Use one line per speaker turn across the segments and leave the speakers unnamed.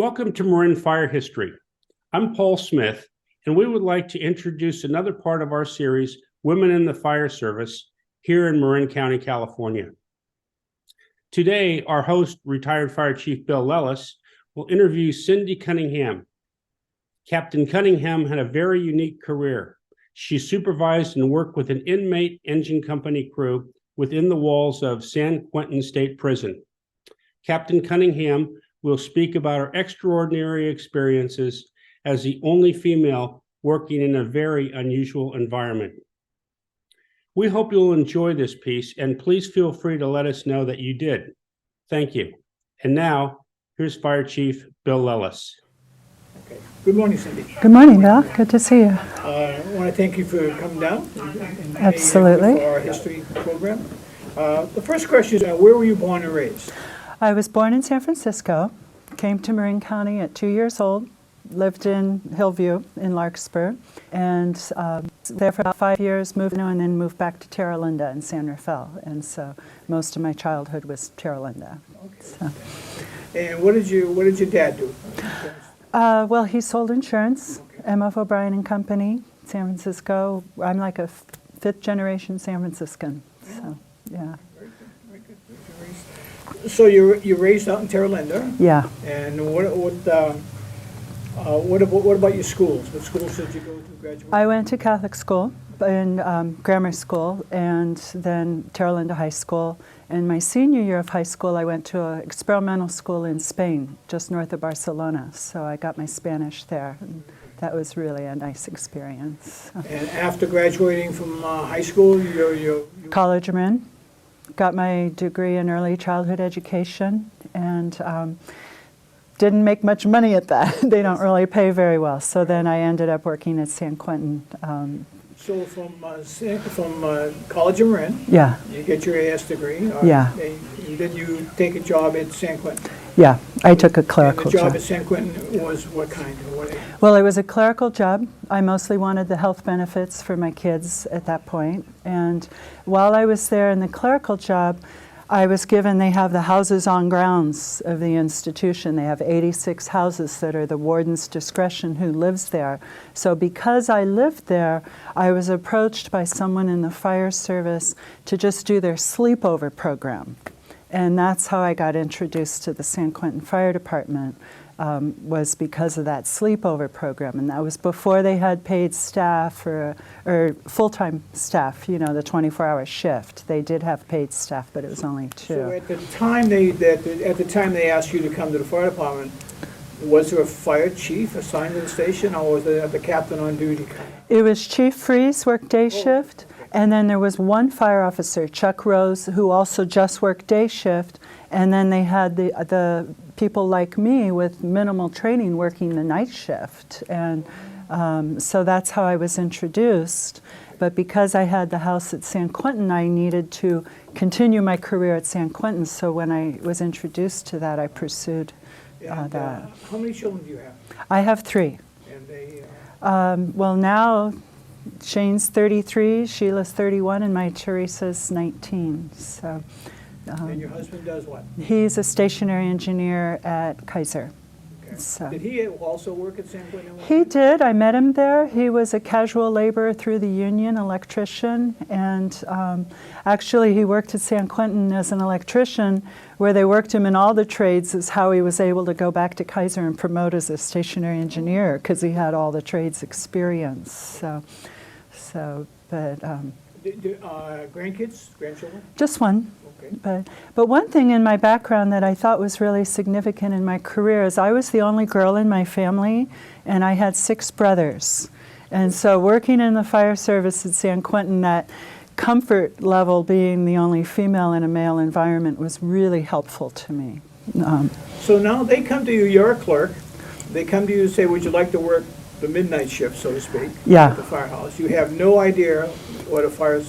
Welcome to Marin Fire History. I'm Paul Smith, and we would like to introduce another part of our series, Women in the Fire Service, here in Marin County, California. Today, our host, retired Fire Chief Bill Lellis, will interview Cindy Cunningham. Captain Cunningham had a very unique career. She supervised and worked with an inmate engine company crew within the walls of San Quentin State Prison. Captain Cunningham will speak about her extraordinary experiences as the only female working in a very unusual environment. We hope you'll enjoy this piece, and please feel free to let us know that you did. Thank you. And now, here's Fire Chief Bill Lellis.
Okay. Good morning, Cindy.
Good morning, Bill. Good to see you.
I want to thank you for coming down and
Absolutely.
for our history program. The first question is, where were you born and raised?
I was born in San Francisco, came to Marin County at 2 years old, lived in Hillview in Larkspur, and there for about 5 years, moved and then moved back to Terra Linda in San Rafael. And so most of my childhood was Terra Linda.
Okay.
So.
And what did your dad do?
Well, he sold insurance, M.F. O'Brien and Company, San Francisco. I'm like a fifth generation San Franciscan. So, yeah.
Very good, very good. So you're raised out in Terra Linda.
Yeah.
And what about your schools? What schools did you go to graduate?
I went to Catholic school, in grammar school, and then Terra Linda High School. And my senior year of high school, I went to an experimental school in Spain, just north of Barcelona. So I got my Spanish there. And that was really a nice experience.
And after graduating from high school, you
College I'm in. Got my degree in early childhood education, and didn't make much money at that. They don't really pay very well. So then I ended up working at San Quentin.
So from College of Marin,
Yeah.
you get your AS degree.
Yeah.
And then you take a job at San Quentin.
Yeah, I took a
And
clerical
the job
job.
at San Quentin was what kind?
Well, it was a clerical job. I mostly wanted the health benefits for my kids at that point. And while I was there in the clerical job, I was given, they have the houses on grounds of the institution. They have 86 houses that are the warden's discretion who lives there. So because I lived there, I was approached by someone in the fire service to just do their sleepover program. And that's how I got introduced to the San Quentin Fire Department, was because of that sleepover program. And that was before they had paid staff or full-time staff, you know, the 24-hour shift. They did have paid staff, but it was only two.
So at the time they asked you to come to the fire department, was there a fire chief assigned to the station, or was there the captain on duty?
It was Chief Freeze, worked day shift. And then there was one fire officer, Chuck Rose, who also just worked day shift. And then they had the people like me with minimal training working the night shift. And so that's how I was introduced. But because I had the house at San Quentin, I needed to continue my career at San Quentin. So when I was introduced to that, I pursued that.
How many children do you have?
I have 3.
And they,
well, now Shane's 33, Sheila's 31, and my Teresa's 19. So,
and your husband does what?
He's a stationary engineer at Kaiser.
Okay.
So.
Did he also work at San Quentin?
He did. I met him there. He was a casual laborer through the union, electrician, and actually he worked at San Quentin as an electrician, where they worked him in all the trades, is how he was able to go back to Kaiser and promote as a stationary engineer, because he had all the trades experience. But
grandkids, grandchildren?
just one.
Okay.
But one thing in my background that I thought was really significant in my career is I was the only girl in my family, and I had 6 brothers. And so working in the fire service at San Quentin, that comfort level being the only female in a male environment was really helpful to me.
So now they come to you, you're a clerk, they come to you and say, would you like to work the midnight shift, so to speak,
Yeah.
at the firehouse? You have no idea what a fire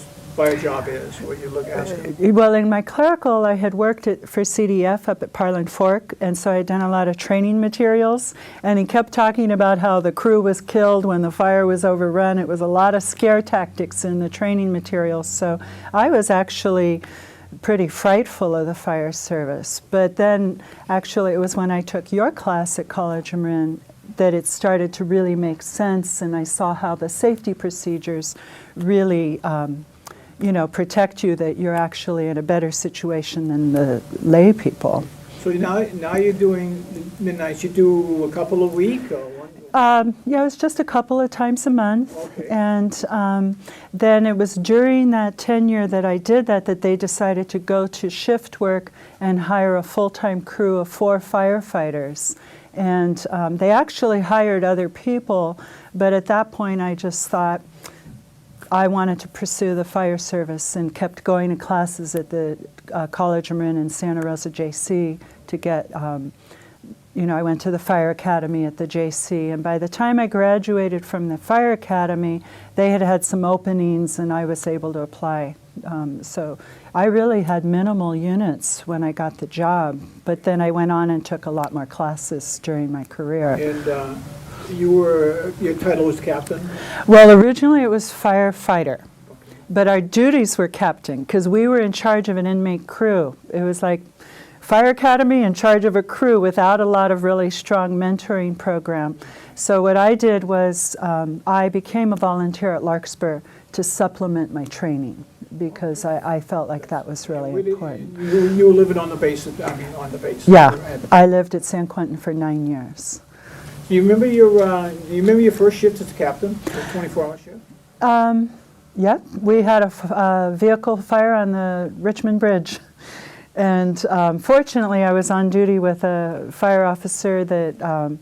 job is, what you look at.
Well, in my clerical, I had worked for CDF up at Parland Fork, and so I'd done a lot of training materials, and he kept talking about how the crew was killed when the fire was overrun. It was a lot of scare tactics in the training materials, so I was actually pretty frightful of the fire service. But then, actually, it was when I took your class at College of Marin that it started to really make sense, and I saw how the safety procedures really, protect you, that you're actually in a better situation than the lay people.
So now you're doing midnights. You do a couple a week or one?
Yeah, it was just a couple of times a month.
Okay.
And then it was during that tenure that I did that they decided to go to shift work and hire a full-time crew of 4 firefighters. And they actually hired other people, but at that point I just thought I wanted to pursue the fire service and kept going to classes at the College of Marin and Santa Rosa JC to get I went to the fire academy at the JC, and by the time I graduated from the fire academy, they had some openings and I was able to apply. So I really had minimal units when I got the job, but then I went on and took a lot more classes during my career.
And your title was captain?
Well, originally it was firefighter, but our duties were captain because we were in charge of an inmate crew. It was like fire academy in charge of a crew without a lot of really strong mentoring program. So what I did was I became a volunteer at Larkspur to supplement my training because I felt like that was really important.
You were living on the base, on the base.
Yeah, I lived at San Quentin for 9 years.
Do you remember your first shift as a captain, the 24-hour shift?
Yeah, we had a vehicle fire on the Richmond Bridge. And fortunately, I was on duty with a fire officer that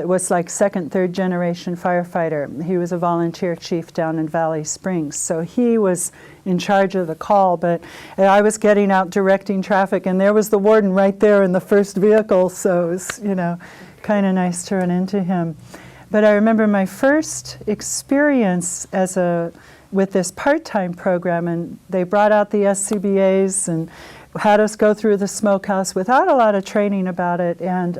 was like second, third generation firefighter. He was a volunteer chief down in Valley Springs. So he was in charge of the call, but I was getting out directing traffic, and there was the warden right there in the first vehicle. So it was, kind of nice to run into him. But I remember my first experience with this part-time program, and they brought out the SCBAs and had us go through the smokehouse without a lot of training about it. And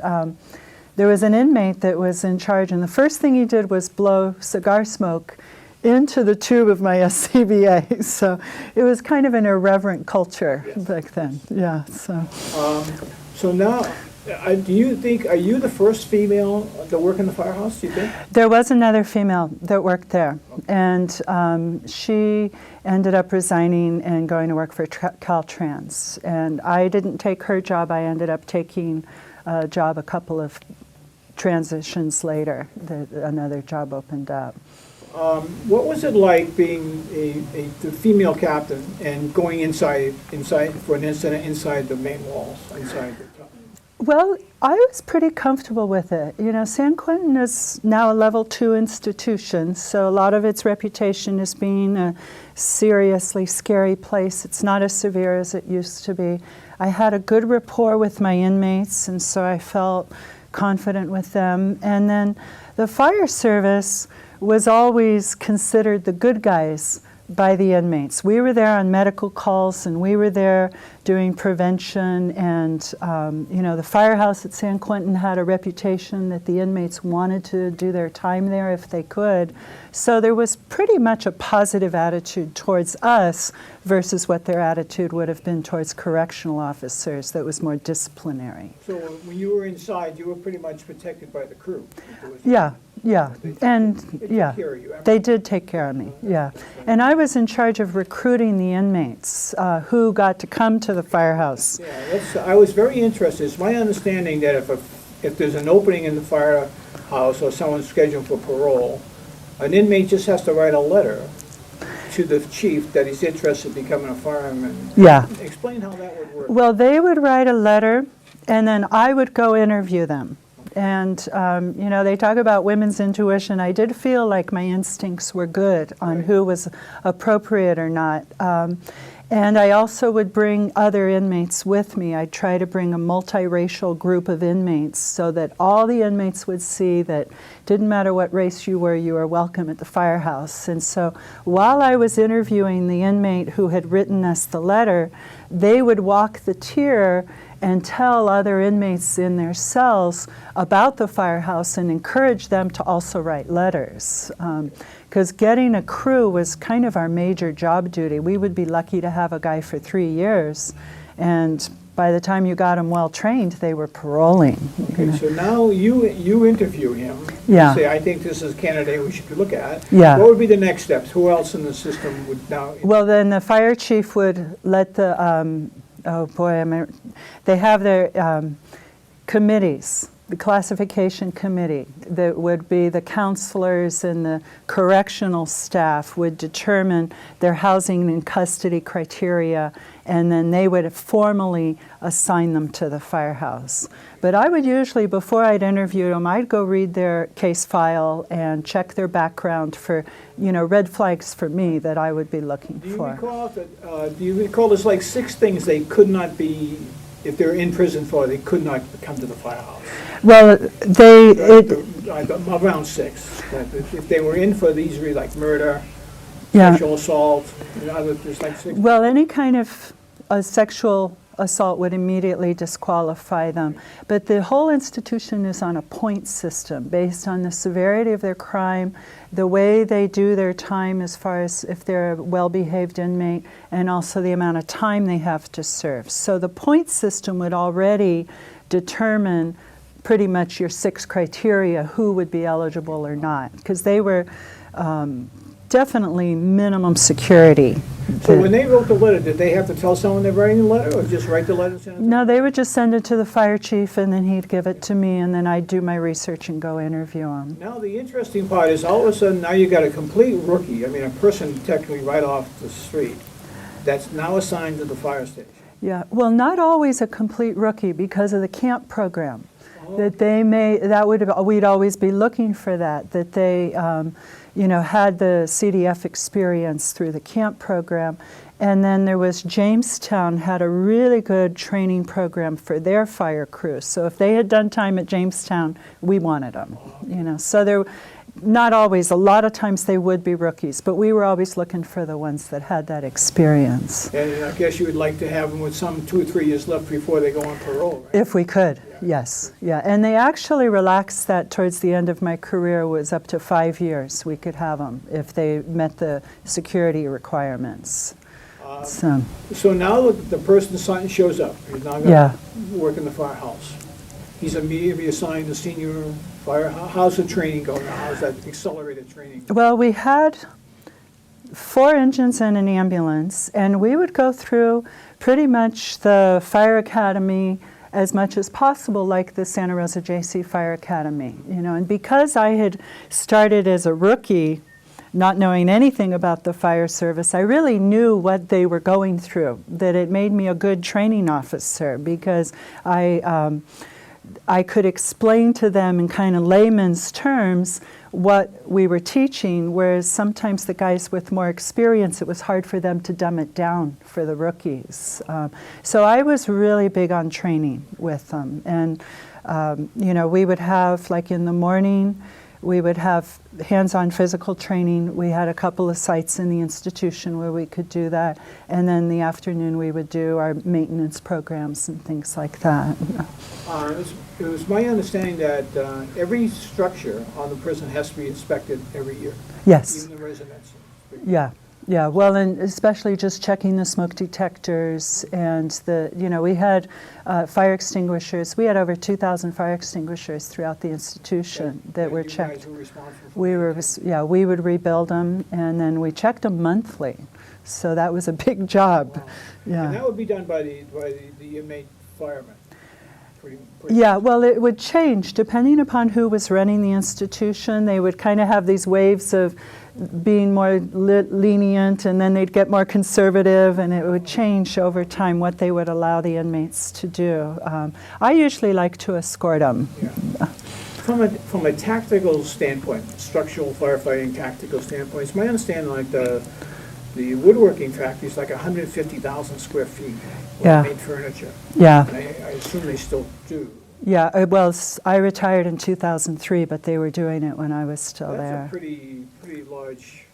there was an inmate that was in charge, and the first thing he did was blow cigar smoke into the tube of my SCBA. So it was kind of an irreverent culture back then. Yeah.
So now, are you the first female to work in the firehouse, do you think?
There was another female that worked there, and she ended up resigning and going to work for Caltrans. And I didn't take her job. I ended up taking a job a couple of transitions later. Another job opened up.
What was it like being the female captain and going inside for an incident inside the main walls, inside the top?
Well, I was pretty comfortable with it. San Quentin is now a level 2 institution, so a lot of its reputation is being a seriously scary place. It's not as severe as it used to be. I had a good rapport with my inmates, and so I felt confident with them. And then the fire service was always considered the good guys by the inmates. We were there on medical calls, and we were there doing prevention, and the firehouse at San Quentin had a reputation that the inmates wanted to do their time there if they could. So there was pretty much a positive attitude towards us versus what their attitude would have been towards correctional officers that was more disciplinary.
So when you were inside, you were pretty much protected by the crew?
Yeah. And they did take care of me, And I was in charge of recruiting the inmates who got to come to the firehouse.
Yeah, I was very interested. It's my understanding that if there's an opening in the firehouse or someone's scheduled for parole, an inmate just has to write a letter to the chief that he's interested in becoming a fireman.
Yeah.
Explain how that would work.
Well, they would write a letter, and then I would go interview them. And, they talk about women's intuition. I did feel like my instincts were good on who was appropriate or not. And I also would bring other inmates with me. I'd try to bring a multiracial group of inmates so that all the inmates would see that didn't matter what race you were welcome at the firehouse. And so while I was interviewing the inmate who had written us the letter, they would walk the tier and tell other inmates in their cells about the firehouse and encourage them to also write letters. Because getting a crew was kind of our major job duty. We would be lucky to have a guy for 3 years, and by the time you got them well trained, they were paroling.
Okay, so now you interview him.
Yeah.
Say, I think this is a candidate we should look at.
Yeah.
What would be the next steps? Who else in the system would now?
Well, then the fire chief would let the, they have their committees, the classification committee that would be the counselors and the correctional staff would determine their housing and custody criteria, and then they would formally assign them to the firehouse. But I would usually, before I'd interview them, I'd go read their case file and check their background for, red flags for me that I would be looking for.
Do you recall there's like 6 things they could not be, if they're in prison for, they could not come to the firehouse?
Well,
Around 6. If they were in for these, like murder,
yeah.
sexual assault, there's like 6.
Well, any kind of sexual assault would immediately disqualify them. But the whole institution is on a point system based on the severity of their crime, the way they do their time as far as if they're a well-behaved inmate, and also the amount of time they have to serve. So the point system would already determine pretty much your 6 criteria, who would be eligible or not, because they were definitely minimum security.
So when they wrote the letter, did they have to tell someone they're writing the letter, or just write the letter and send it?
No, they would just send it to the fire chief, and then he'd give it to me, and then I'd do my research and go interview him.
Now the interesting part is all of a sudden now you got a complete rookie, a person technically right off the street, that's now assigned to the fire station.
Yeah, well, not always a complete rookie because of the camp program. That we'd always be looking for that they, had the CDF experience through the camp program. And then there was Jamestown had a really good training program for their fire crews. So if they had done time at Jamestown, we wanted them, So there, not always, a lot of times they would be rookies, but we were always looking for the ones that had that experience.
And I guess you would like to have them with some 2 or 3 years left before they go on parole, right?
If we could, yes. Yeah, and they actually relaxed that towards the end of my career, was up to 5 years we could have them if they met the security requirements.
So now the person's son shows up. He's now going to work in the firehouse. He's immediately assigned to senior fire. How's the training going? How's that accelerated training?
Well, we had 4 engines and an ambulance, and we would go through pretty much the fire academy as much as possible, like the Santa Rosa JC Fire Academy. And because I had started as a rookie, not knowing anything about the fire service, I really knew what they were going through, that it made me a good training officer because I could explain to them in kind of layman's terms what we were teaching, whereas sometimes the guys with more experience, it was hard for them to dumb it down for the rookies. So I was really big on training with them. And, we would have, like in the morning, we would have hands-on physical training. We had a couple of sites in the institution where we could do that. And then in the afternoon, we would do our maintenance programs and things like that.
It was my understanding that every structure on the prison has to be inspected every year.
Yes.
Even the residence.
Yeah. Well, and especially just checking the smoke detectors and we had fire extinguishers. We had over 2,000 fire extinguishers throughout the institution that were checked.
Guys were responsible for
we would rebuild them, and then we checked them monthly. So that was a big job.
Wow.
Yeah.
And that would be done by the inmate firemen.
Yeah, well, it would change depending upon who was running the institution. They would kind of have these waves of being more lenient, and then they'd get more conservative, and it would change over time what they would allow the inmates to do. I usually like to escort them.
Yeah. From a tactical standpoint, structural firefighting tactical standpoint, it's my understanding like the woodworking factory is like 150,000 square feet.
Yeah.
Made furniture.
Yeah.
And I assume they still do.
Yeah, well, I retired in 2003, but they were doing it when I was still there.
That's a pretty large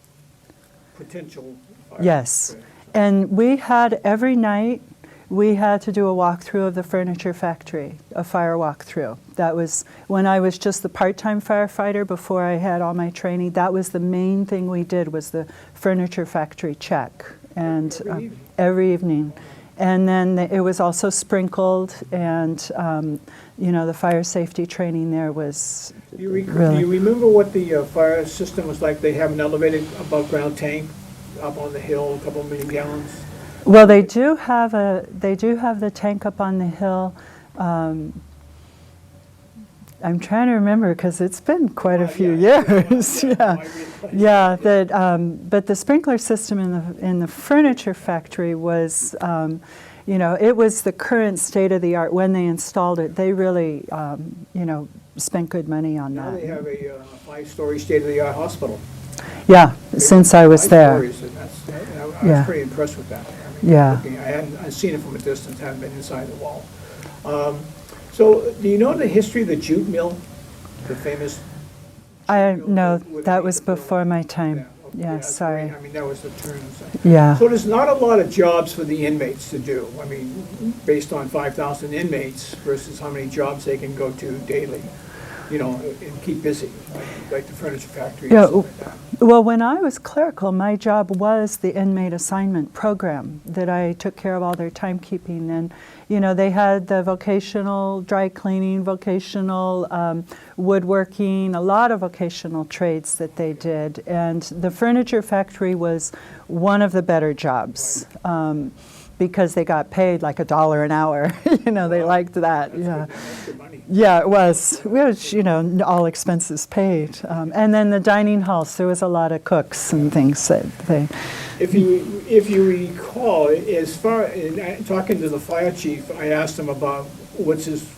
potential fire.
Yes. And we had every night, we had to do a walkthrough of the furniture factory, a fire walkthrough. That was when I was just the part-time firefighter before I had all my training. That was the main thing we did, was the furniture factory check. And every evening. And then it was also sprinkled, and you know, the fire safety training there was
Do you
really.
remember what the fire system was like? They have an elevated above-ground tank up on the hill, a couple million gallons.
Well, they do have the tank up on the hill. I'm trying to remember because it's been quite a few years. Yeah. But the sprinkler system in the furniture factory was, you know, it was the current state of the art when they installed it. They really, you know, spent good money on
Now
that.
they have a 5-story state-of-the-art hospital.
Yeah, since I was
5
there.
stories, and I was
Yeah.
pretty impressed with that. I mean,
Yeah.
I'd seen it from a distance, hadn't been inside the wall. So, do you know the history of the jute mill, the famous?
No,
with
that
the
was
mill?
before my time. Yeah,
that's
sorry.
great. I mean, that was the turn.
Yeah.
So there's not a lot of jobs for the inmates to do. I mean, based on 5,000 inmates versus how many jobs they can go to daily, you know, and keep busy, like the furniture factory and
Yeah,
stuff like that.
well, when I was clerical, my job was the inmate assignment program, that I took care of all their timekeeping. And, you know, they had the vocational dry cleaning, vocational woodworking, a lot of vocational trades that they did. And the furniture factory was one of the better jobs. Because they got paid like $1 an hour. You know, they liked that. Yeah.
That's good money.
Yeah, it was, which, you know, all expenses paid. And then the dining halls, there was a lot of cooks and things that they,
If you recall, as far, in talking to the fire chief, I asked him about what's his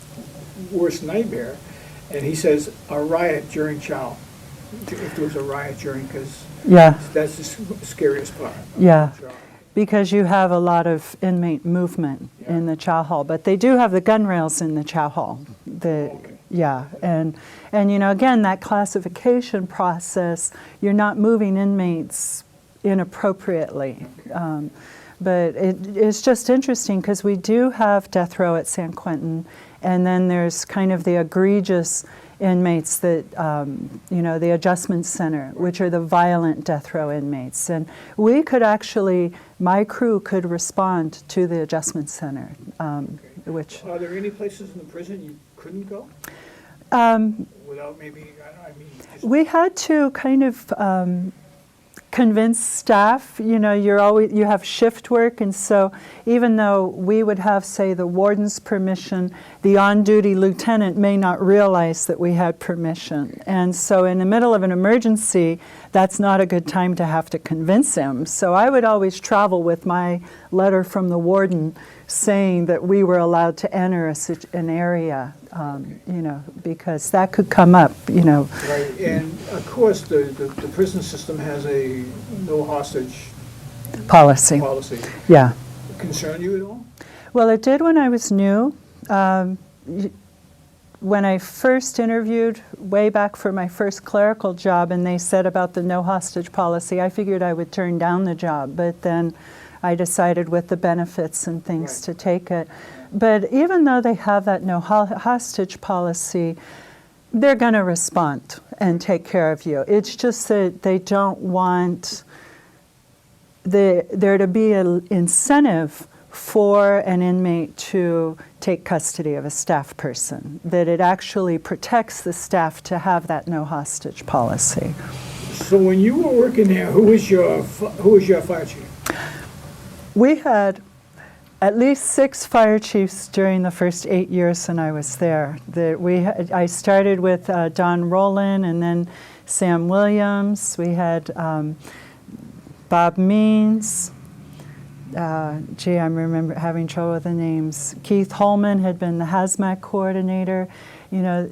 worst nightmare, and he says a riot during chow. If there was a riot during, because
yeah,
that's the scariest part. of
Yeah.
the job.
because you have a lot of inmate movement in the chow hall. But they do have the gun rails in the chow hall.
Okay.
Yeah, and you know, again, that classification process, you're not moving inmates inappropriately. But it's just interesting because we do have death row at San Quentin, and then there's kind of the egregious inmates that, you know, the adjustment center, which are the violent death row inmates. And we could actually, my crew could respond to the adjustment center, which...
Are there any places in the prison you couldn't go? Without maybe, I mean... just-
We had to kind of convince staff, you know, you have shift work, and so even though we would have, say, the warden's permission, the on-duty lieutenant may not realize that we had permission. And so in the middle of an emergency, that's not a good time to have to convince him. So I would always travel with my letter from the warden saying that we were allowed to enter an area, you know, because that could come up, you know.
Right, and of course, the prison system has a no hostage
Policy.
policy.
Yeah.
Concern you at all?
Well, it did when I was new. When I first interviewed way back for my first clerical job and they said about the no hostage policy, I figured I would turn down the job, but then I decided with the benefits and things to take it. But even though they have that no hostage policy, they're going to respond and take care of you. It's just that they don't want there to be an incentive for an inmate to take custody of a staff person, that it actually protects the staff to have that no hostage policy.
So when you were working there, who was your fire chief?
We had at least 6 fire chiefs during the first 8 years when I was there. I started with Don Rowland and then Sam Williams. We had Bob Means. I'm remember having trouble with the names. Keith Holman had been the hazmat coordinator. You know,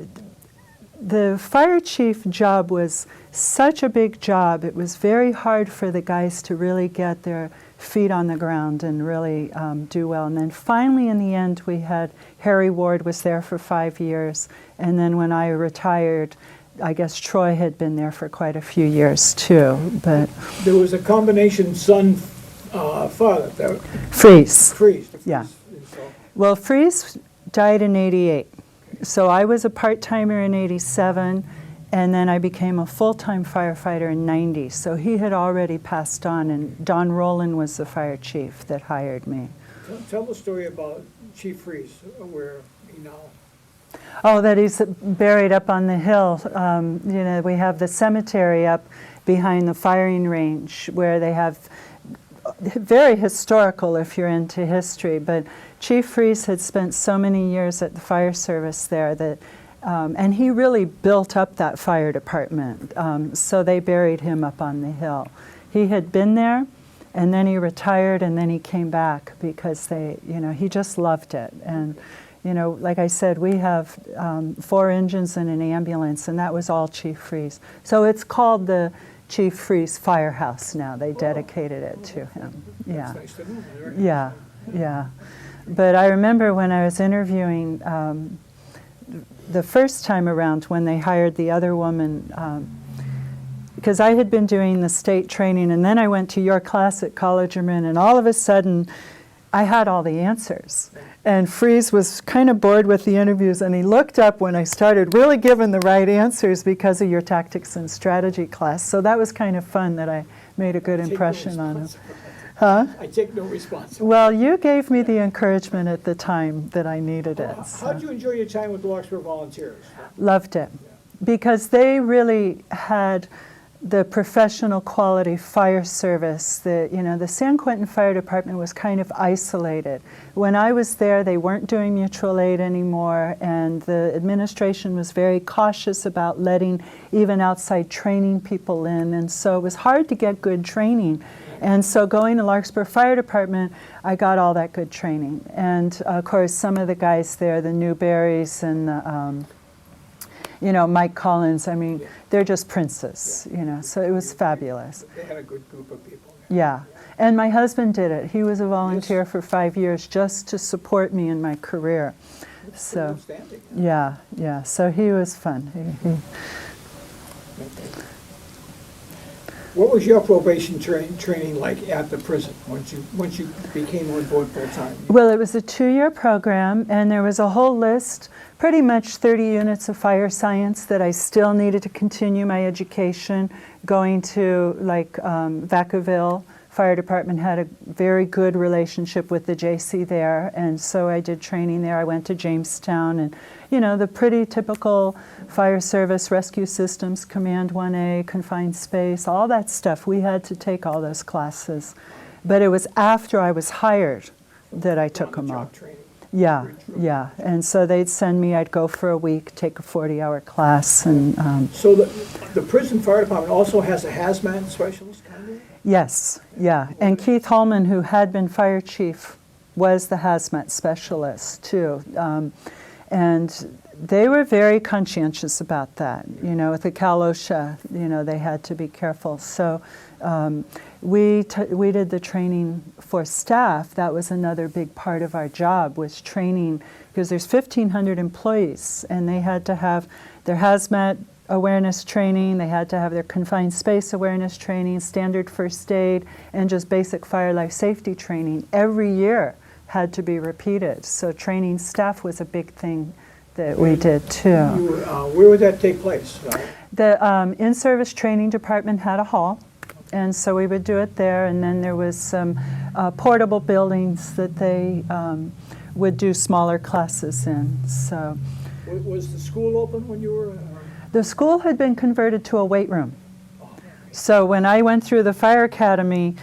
the fire chief job was such a big job. It was very hard for the guys to really get their feet on the ground and really do well. And then finally in the end we had Harry Ward was there for 5 years, and then when I retired, I guess Troy had been there for quite a few years too. But
There was a combination son-father.
Freeze.
Freeze.
Yeah. Well, Freeze died in '88. So I was a part-timer in '87, and then I became a full-time firefighter in '90. So he had already passed on, and Don Rowland was the fire chief that hired me.
Tell the story about Chief Freeze, where he now.
Oh, that he's buried up on the hill. You know, we have the cemetery up behind the firing range where they have very historical if you're into history, but Chief Freeze had spent so many years at the fire service there that, and he really built up that fire department, so they buried him up on the hill. He had been there, and then he retired, and then he came back because they, you know, he just loved it. And, you know, like I said, we have 4 engines and an ambulance, and that was all Chief Freeze. So it's called the Chief Freeze Firehouse now. They dedicated it to him. Yeah.
That's nice to know.
Yeah, yeah. But I remember when I was interviewing the first time around when they hired the other woman, because I had been doing the state training, and then I went to your class at College of Marin, and all of a sudden I had all the answers. And Freeze was kind of bored with the interviews, and he looked up when I started really giving the right answers because of your tactics and strategy class. So that was kind of fun that I made a good impression on him. Huh?
I take no responsibility.
Well, you gave me the encouragement at the time that I needed it.
How did you enjoy your time with the Larkspur Volunteers?
Loved it, because they really had the professional quality fire service. You know, the San Quentin Fire Department was kind of isolated. When I was there, they weren't doing mutual aid anymore, and the administration was very cautious about letting even outside training people in, and so it was hard to get good training. And so going to Larkspur Fire Department, I got all that good training. And of course, some of the guys there, the Newberries and the, you know, Mike Collins, I mean, they're just princes, you know, so it was fabulous.
They had a good group of people.
Yeah. And my husband did it. He was a volunteer for 5 years just to support me in my career.
That's
So,
outstanding.
yeah, yeah. So he was fun.
What was your probation training like at the prison once you became on board full time?
Well, it was a 2-year program, and there was a whole list, pretty much 30 units of fire science that I still needed to continue my education. Going to, like, Vacaville Fire Department had a very good relationship with the JC there, and so I did training there. I went to Jamestown, and, you know, the pretty typical fire service, rescue systems, Command 1A, confined space, all that stuff. We had to take all those classes. But it was after I was hired that I took them all.
On-the-job training.
Yeah, yeah. And so they'd send me, I'd go for a week, take a 40-hour class. And
So the prison fire department also has a hazmat specialist, kind of?
yes, yeah. And Keith Holman, who had been fire chief, was the hazmat specialist, too. And they were very conscientious about that. You know, with the Cal OSHA, you know, they had to be careful. So we did the training for staff. That was another big part of our job, was training, because there's 1,500 employees, and they had to have their hazmat awareness training, they had to have their confined space awareness training, standard first aid, and just basic fire life safety training. Every year had to be repeated. So training staff was a big thing that we did too.
Where would that take place?
The in-service training department had a hall, and so we would do it there, and then there was some portable buildings that they would do smaller classes in. So
Was the school open when you were?
the school had been converted to a weight room. So when I went through the fire academy,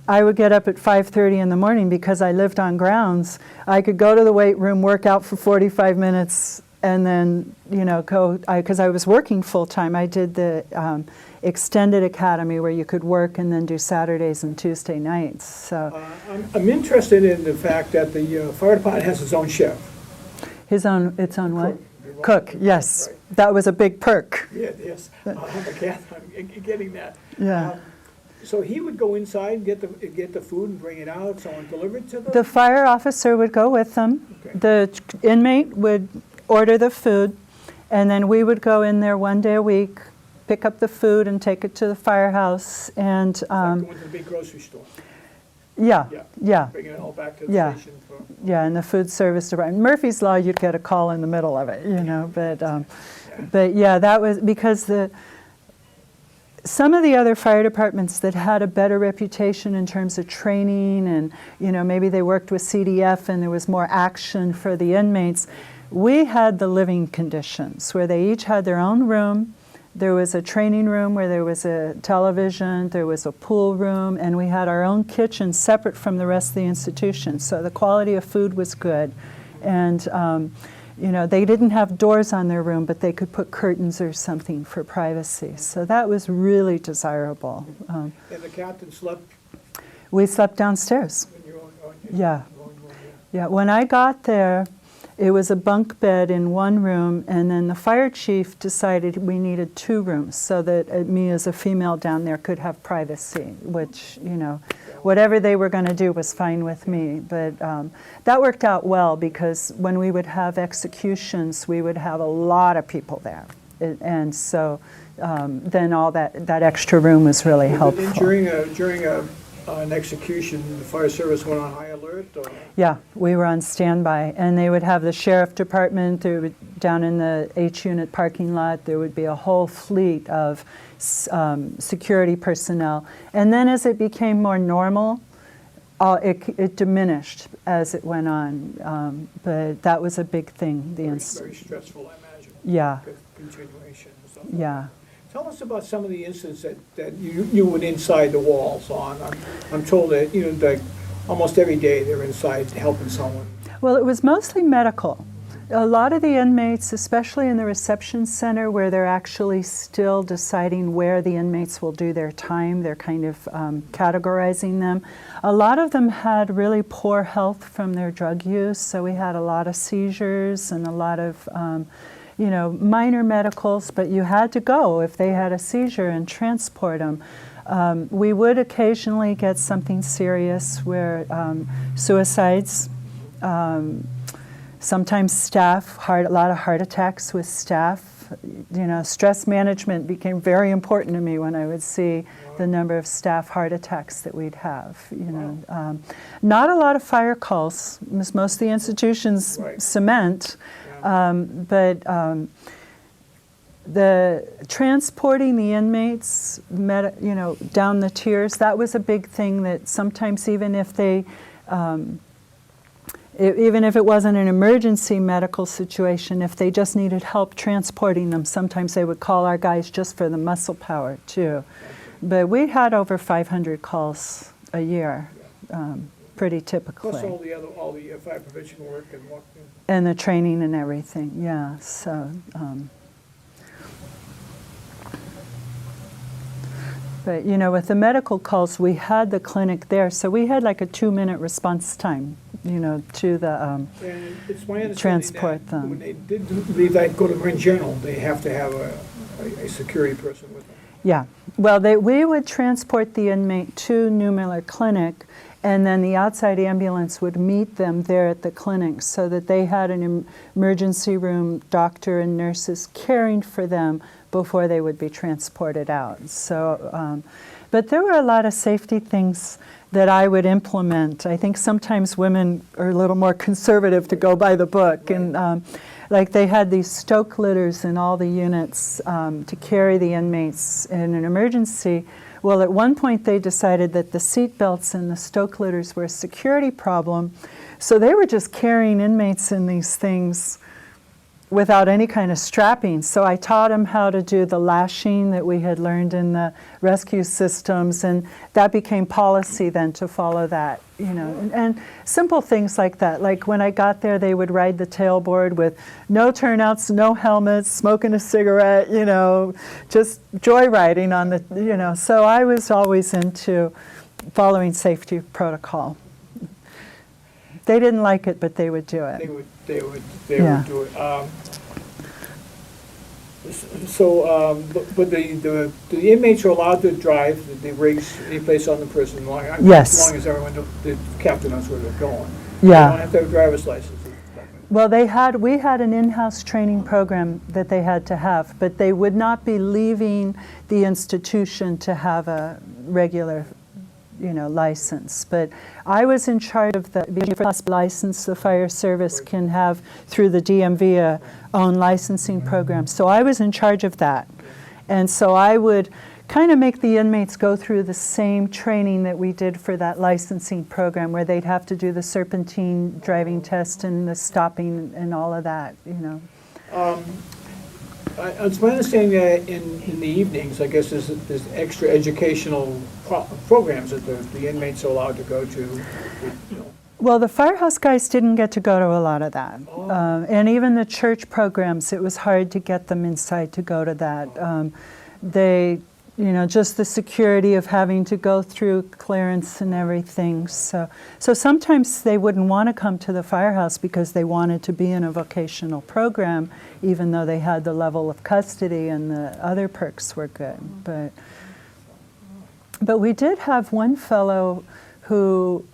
I would get up at 5:30 in the morning because I lived on grounds. I could go to the weight room, work out for 45 minutes, and then, you know, go, because I was working full time. I did the extended academy where you could work and then do Saturdays and Tuesday nights. So
I'm interested in the fact that the fire department has its own chef.
its own what?
Cook.
Cook, yes.
Right.
That was a big perk.
Yeah, yes. I'm getting that.
Yeah.
So he would go inside, get the food and bring it out, someone deliver it to them?
The fire officer would go with them.
Okay.
The inmate would order the food, and then we would go in there one day a week, pick up the food and take it to the firehouse. And
Like going to the big grocery store.
Yeah, yeah,
Bringing it all back to the
Yeah.
station for.
yeah, and the food service department. Murphy's Law, you'd get a call in the middle of it, you know, but yeah, that was because some of the other fire departments that had a better reputation in terms of training and, you know, maybe they worked with CDF and there was more action for the inmates, we had the living conditions where they each had their own room. There was a training room where there was a television, there was a pool room, and we had our own kitchen separate from the rest of the institution. So the quality of food was good. And you know, they didn't have doors on their room, but they could put curtains or something for privacy. So that was really desirable.
And the captain slept
We slept downstairs.
in your own
Yeah.
room,
Yeah, when I got there, it was a bunk bed in one room, and then the fire chief decided we needed 2 rooms so that me as a female down there could have privacy, which, you know, whatever they were going to do was fine with me. But that worked out well because when we would have executions, we would have a lot of people there. And so then all that extra room was really helpful.
During an execution, the fire service went on high alert? Or?
Yeah, we were on standby, and they would have the sheriff department down in the H-unit parking lot. There would be a whole fleet of security personnel. And then as it became more normal, it diminished as it went on. But that was a big thing.
Very stressful, I imagine.
Yeah.
Continuation and stuff.
Yeah.
Tell us about some of the incidents that you went inside the walls on. I'm told that, you know, like almost every day they're inside helping someone.
Well, it was mostly medical. A lot of the inmates, especially in the reception center where they're actually still deciding where the inmates will do their time, they're kind of categorizing them. A lot of them had really poor health from their drug use, so we had a lot of seizures and a lot of you know, minor medicals, but you had to go if they had a seizure and transport them. We would occasionally get something serious where suicides, sometimes staff, a lot of heart attacks with staff. You know, stress management became very important to me when I would see the number of staff heart attacks that we'd have. You know, not a lot of fire calls. Most of the institutions cement. But the transporting the inmates, you know, down the tiers, that was a big thing that sometimes even if they, even if it wasn't an emergency medical situation, if they just needed help transporting them, sometimes they would call our guys just for the muscle power too. But we had over 500 calls a year, pretty typically.
Plus all the fire prevention work
and the training and everything, yeah. So, but you know, with the medical calls, we had the clinic there, so we had like a 2-minute response time, you know, to the
and it's my understanding
transport
that
them.
when they did leave that, go to Marin General, they have to have a security person with them.
Yeah, well, we would transport the inmate to New Miller Clinic, and then the outside ambulance would meet them there at the clinic so that they had an emergency room doctor and nurses caring for them before they would be transported out. So, but there were a lot of safety things that I would implement. I think sometimes women are a little more conservative to go by the book. And like they had these stoke litters in all the units to carry the inmates in an emergency. Well, at one point they decided that the seat belts and the stoke litters were a security problem, so they were just carrying inmates in these things without any kind of strapping. So I taught them how to do the lashing that we had learned in the rescue systems, and that became policy then to follow that, you know. And simple things like that. Like when I got there, they would ride the tailboard with no turnouts, no helmets, smoking a cigarette, you know, just joyriding on the, you know. So I was always into following safety protocol. They didn't like it, but they would do it.
They would do it. But the inmates are allowed to drive the rigs any place on the prison,
yes,
as long as the captain knows where they're going.
Yeah.
They don't have to have a driver's license.
Well, we had an in-house training program that they had to have, but they would not be leaving the institution to have a regular license. But I was in charge of the first license the fire service can have through the DMV own licensing program. So I was in charge of that. And so I would kind of make the inmates go through the same training that we did for that licensing program, where they'd have to do the serpentine driving test and the stopping and all of that,
It's my understanding that in the evenings, I guess, there's extra educational programs that the inmates are allowed to go to.
Well, the firehouse guys didn't get to go to a lot of that.
Oh.
And even the church programs, it was hard to get them inside to go to that. They, just the security of having to go through clearance and everything. So sometimes they wouldn't want to come to the firehouse because they wanted to be in a vocational program, even though they had the level of custody and the other perks were good. But we did have one fellow who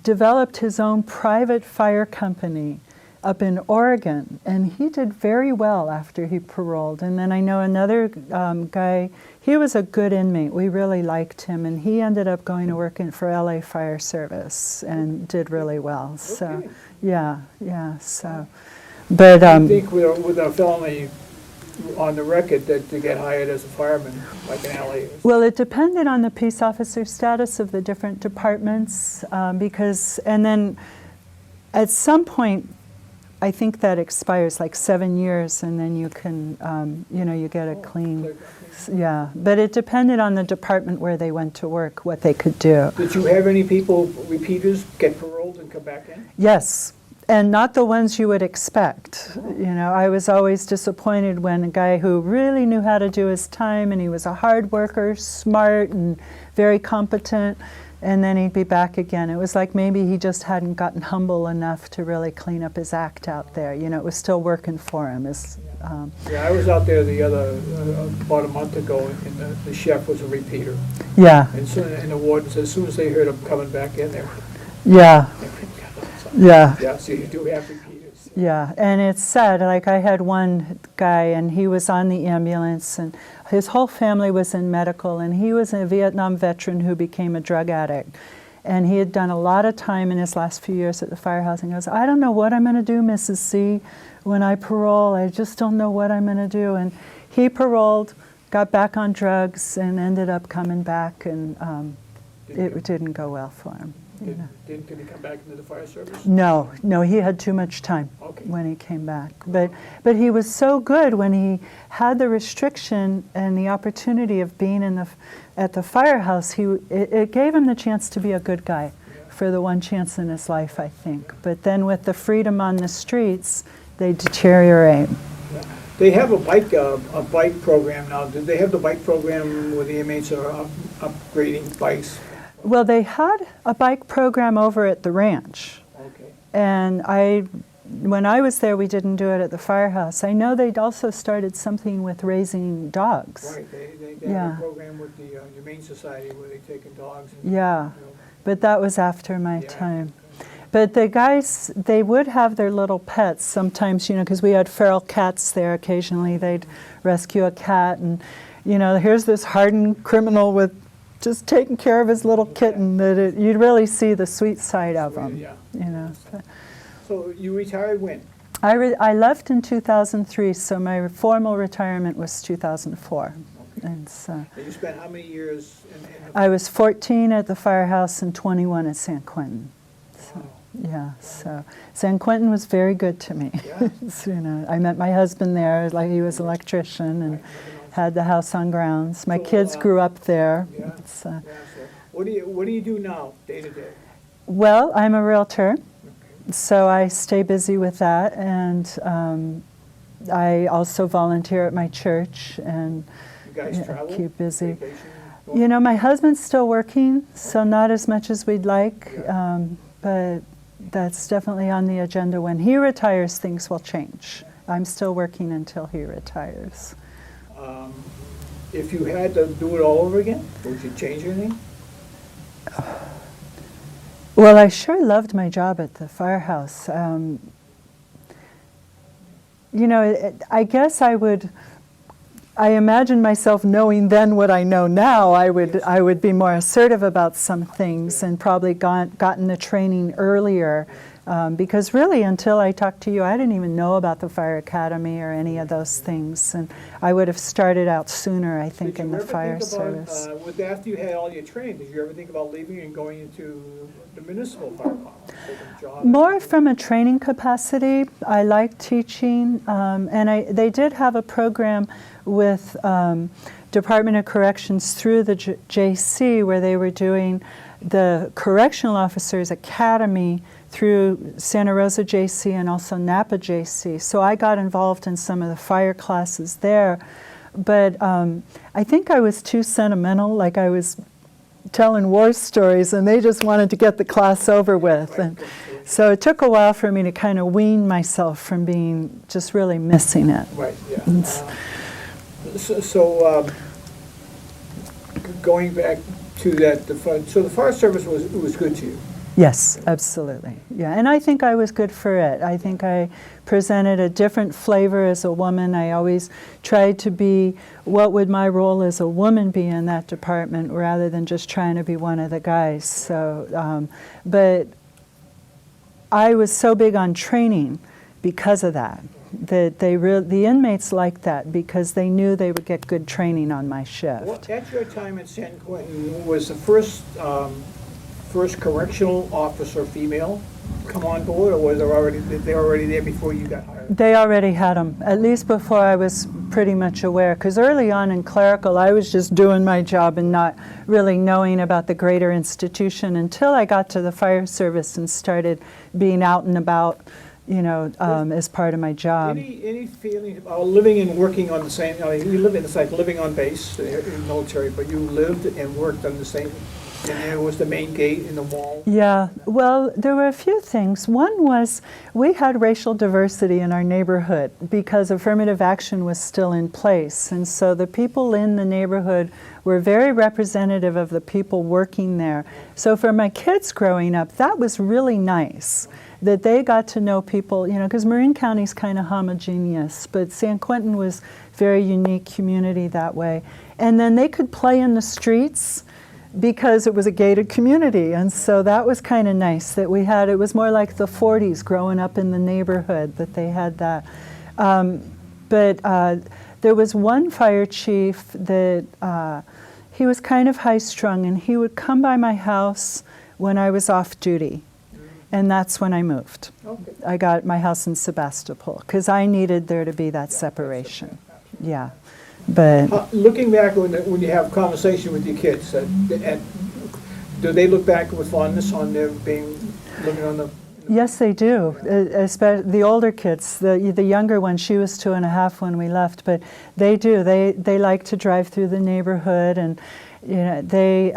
developed his own private fire company up in Oregon, and he did very well after he paroled. And then I know another guy, he was a good inmate. We really liked him, and he ended up going to work for LA Fire Service and did really well. So,
Okay.
yeah. So, but
I think with a felony on the record that to get hired as a fireman, like in LA.
Well, it depended on the peace officer status of the different departments, and then at some point, I think that expires like 7 years, and then you can, you get a clean, yeah. But it depended on the department where they went to work, what they could do.
Did you have any people, repeaters, get paroled and come back in?
Yes, and not the ones you would expect. I was always disappointed when a guy who really knew how to do his time, and he was a hard worker, smart, and very competent, and then he'd be back again. It was like maybe he just hadn't gotten humble enough to really clean up his act out there. It was still working for him.
Yeah, I was out there about a month ago, and the chef was a repeater.
Yeah,
And the wardens, as soon as they heard him coming back in, they were,
yeah, yeah.
yeah, so you do have repeaters.
Yeah, and it's sad. Like I had one guy, and he was on the ambulance, and his whole family was in medical, and he was a Vietnam veteran who became a drug addict. And he had done a lot of time in his last few years at the firehouse, and goes, I don't know what I'm going to do, Mrs. C, when I parole. I just don't know what I'm going to do. And he paroled, got back on drugs, and ended up coming back, and it didn't go well for him.
Did he come back into the fire service?
No, he had too much time
Okay.
when he came back. But he was so good when he had the restriction and the opportunity of being at the firehouse. It gave him the chance to be a good guy for the one chance in his life, I think. But then with the freedom on the streets, they deteriorate.
Yeah. They have a bike program now. Did they have the bike program where the inmates are upgrading bikes?
Well, they had a bike program over at the ranch.
Okay.
And when I was there, we didn't do it at the firehouse. I know they'd also started something with raising dogs.
Right, they
Yeah.
have a program with the Humane Society where they take in dogs. And,
Yeah, but that was after my
Yeah.
time. But the guys, they would have their little pets sometimes, because we had feral cats there occasionally. They'd rescue a cat, and, here's this hardened criminal with just taking care of his little kitten, that you'd really see the sweet side of him.
Yeah. So you retired when?
I left in 2003, so my formal retirement was 2004.
Okay.
And so
And you spent how many years in the
I was 14 at the firehouse and 21 at San Quentin.
Wow.
Yeah, so San Quentin was very good to me.
Yeah.
So, I met my husband there, like he was an electrician, and had the house on grounds. My
So,
kids grew up there.
Yeah.
It's,
Yeah, so what do you do now, day to day?
well, I'm a realtor, so I stay busy with that, and I also volunteer at my church and
You guys travel?
keep busy.
Vacation?
My husband's still working, so not as much as we'd like, but that's definitely on the agenda. When he retires, things will change. I'm still working until he retires.
If you had to do it all over again, would you change anything?
Well, I sure loved my job at the firehouse. I guess I would I imagine myself knowing then what I know now. I would be more assertive about some things and probably gotten the training earlier. Because really, until I talked to you, I didn't even know about the Fire Academy or any of those things. And I would have started out sooner, I think, in the fire service.
After you had all your training, did you ever think about leaving and going into the municipal fire department?
More from a training capacity. I like teaching, and they did have a program with Department of Corrections through the JC where they were doing the Correctional Officers Academy through Santa Rosa JC and also Napa JC. So I got involved in some of the fire classes there. But I think I was too sentimental, like I was telling war stories, and they just wanted to get the class over with. And so it took a while for me to kind of wean myself from being just really missing it.
Right, yeah. Going back to that, so the fire service was good to you?
Yes, absolutely. Yeah, and I think I was good for it. I think I presented a different flavor as a woman. I always tried to be, what would my role as a woman be in that department, rather than just trying to be one of the guys. So, but I was so big on training because of that. That the inmates liked that because they knew they would get good training on my shift.
Well, at your time at San Quentin, was the first correctional officer female come on board, or was they already there before you got hired?
They already had them, at least before I was pretty much aware. Because early on in clerical, I was just doing my job and not really knowing about the greater institution until I got to the fire service and started being out and about, you know, as part of my job.
Any feeling about living and working on the same? You live in, it's like living on base in the military, but you lived and worked on the same. And there was the main gate in the wall.
Yeah, well, there were a few things. One was we had racial diversity in our neighborhood because affirmative action was still in place. And so the people in the neighborhood were very representative of the people working there. So for my kids growing up, that was really nice, that they got to know people, you know, because Marin County's kind of homogeneous, but San Quentin was very unique community that way. And then they could play in the streets because it was a gated community, and so that was kind of nice that we had. It was more like the 40s growing up in the neighborhood that they had that. But there was one fire chief that he was kind of high-strung, and he would come by my house when I was off duty, and that's when I moved.
Okay.
I got my house in Sebastopol because I needed there to be that separation. Yeah. But
looking back when you have conversation with your kids, do they look back with fondness on their living on the?
Yes, they do. Especially the older kids. The younger one, she was 2.5 when we left, but they do. They like to drive through the neighborhood, and you know, they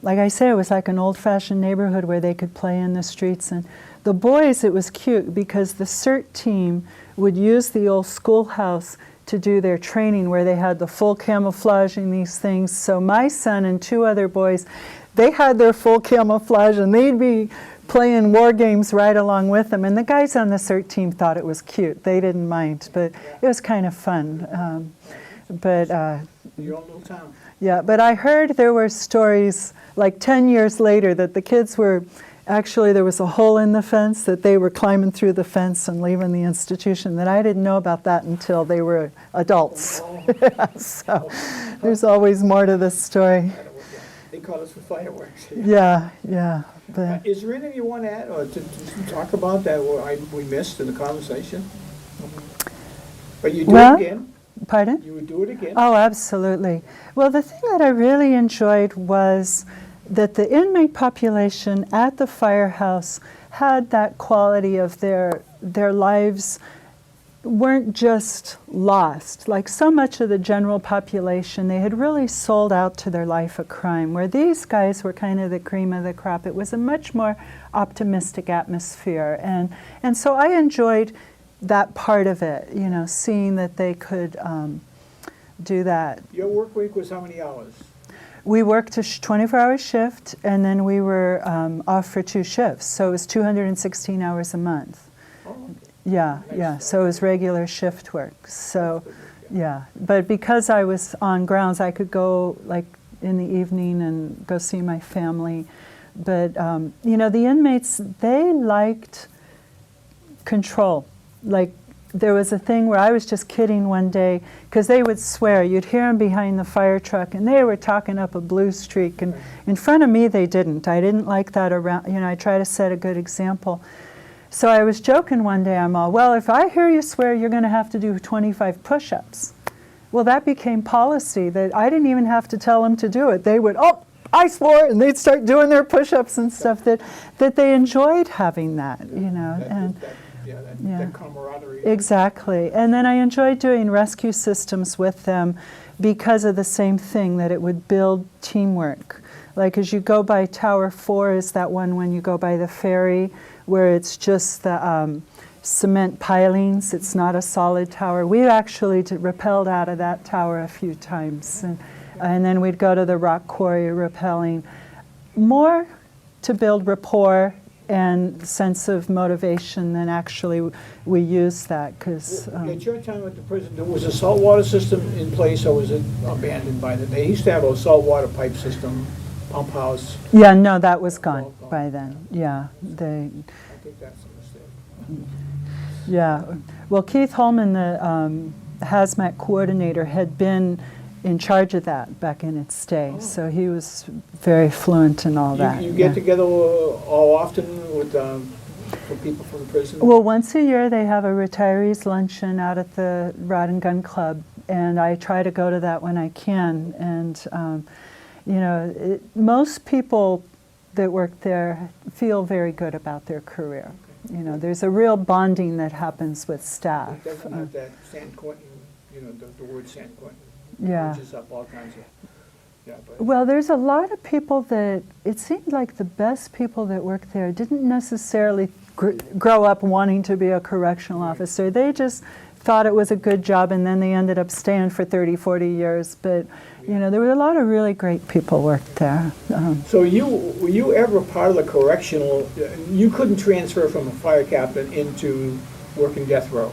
like I say, it was like an old-fashioned neighborhood where they could play in the streets. And the boys, it was cute because the CERT team would use the old schoolhouse to do their training, where they had the full camouflage and these things. So my son and 2 other boys, they had their full camouflage, and they'd be playing war games right along with them. And the guys on the CERT team thought it was cute. They didn't mind, but it was kind of fun.
Your own little town.
Yeah, but I heard there were stories like 10 years later that the kids were, actually there was a hole in the fence, that they were climbing through the fence and leaving the institution, that I didn't know about that until they were adults. So there's always more to this story.
They call us for fireworks.
Yeah. But
is there anything you want to add or to talk about that we missed in the conversation? But you do it again?
Pardon?
You would do it again?
Oh, absolutely. Well, the thing that I really enjoyed was that the inmate population at the firehouse had that quality of their lives weren't just lost. Like so much of the general population, they had really sold out to their life of crime, where these guys were kind of the cream of the crop. It was a much more optimistic atmosphere. And so I enjoyed that part of it, you know, seeing that they could do that.
Your work week was how many hours?
We worked a 24-hour shift, and then we were off for 2 shifts. So it was 216 hours a month.
Oh, okay.
Yeah. So it was regular shift work. So, Yeah, but because I was on grounds, I could go like in the evening and go see my family. But you know, the inmates, they liked control. Like there was a thing where I was just kidding one day because they would swear. You'd hear them behind the fire truck, and they were talking up a blue streak. And in front of me, they didn't. I didn't like that around. You know, I try to set a good example. So I was joking one day. I'm all, well, if I hear you swear, you're going to have to do 25 push-ups. Well, that became policy that I didn't even have to tell them to do it. They would, oh, I swore, and they'd start doing their push-ups and stuff. That they enjoyed having that, you know.
That camaraderie.
Exactly. And then I enjoyed doing rescue systems with them because of the same thing, that it would build teamwork. Like as you go by Tower 4 is that one when you go by the ferry where it's just the cement pilings. It's not a solid tower. We actually rappelled out of that tower a few times. And then we'd go to the rock quarry rappelling. More to build rapport and sense of motivation than actually we use that. Because
at your time at the prison, was a saltwater system in place or was it abandoned by them? They used to have a saltwater pipe system, pump house.
yeah, no, that was gone by then. Yeah,
I think that's a mistake.
yeah. Well, Keith Holman, the hazmat coordinator, had been in charge of that back in its day, so he was very fluent in all that.
You get together all often with for people from the prison?
Well, once a year they have a retirees luncheon out at the Rod and Gun Club, and I try to go to that when I can. And you know, most people that work there feel very good about their career. You know, there's a real bonding that happens with staff.
It doesn't have that San Quentin, you know, the word San Quentin.
Yeah.
Which is up all kinds of, yeah. But
Well, there's a lot of people that, it seemed like the best people that worked there didn't necessarily grow up wanting to be a correctional officer. They just thought it was a good job, and then they ended up staying for 30, 40 years. But, you know, there were a lot of really great people worked there.
So were you ever part of the correctional, you couldn't transfer from a fire captain into working death row?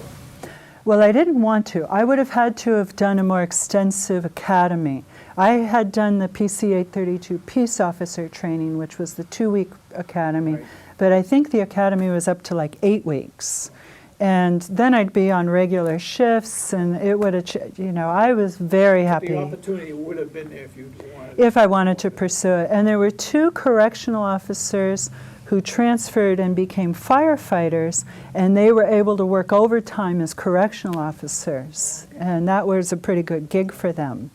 Well, I didn't want to. I would have had to have done a more extensive academy. I had done the PC 832 Peace Officer training, which was the 2-week academy,
Right.
but I think the academy was up to like 8 weeks. And then I'd be on regular shifts, and it would have, you know, I was very happy.
The opportunity would have been there if you wanted.
If I wanted to pursue it. And there were 2 correctional officers who transferred and became firefighters, and they were able to work overtime as correctional officers. And that was a pretty good gig for them.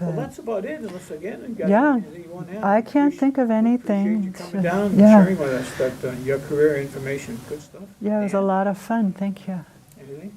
Well, that's about it, unless again, you got
Yeah.
anything you want to add.
I can't think of anything.
Appreciate you coming down and
Yeah.
sharing with us that, your career information. Good stuff.
Yeah, it was a lot of fun. Thank you.
Anything?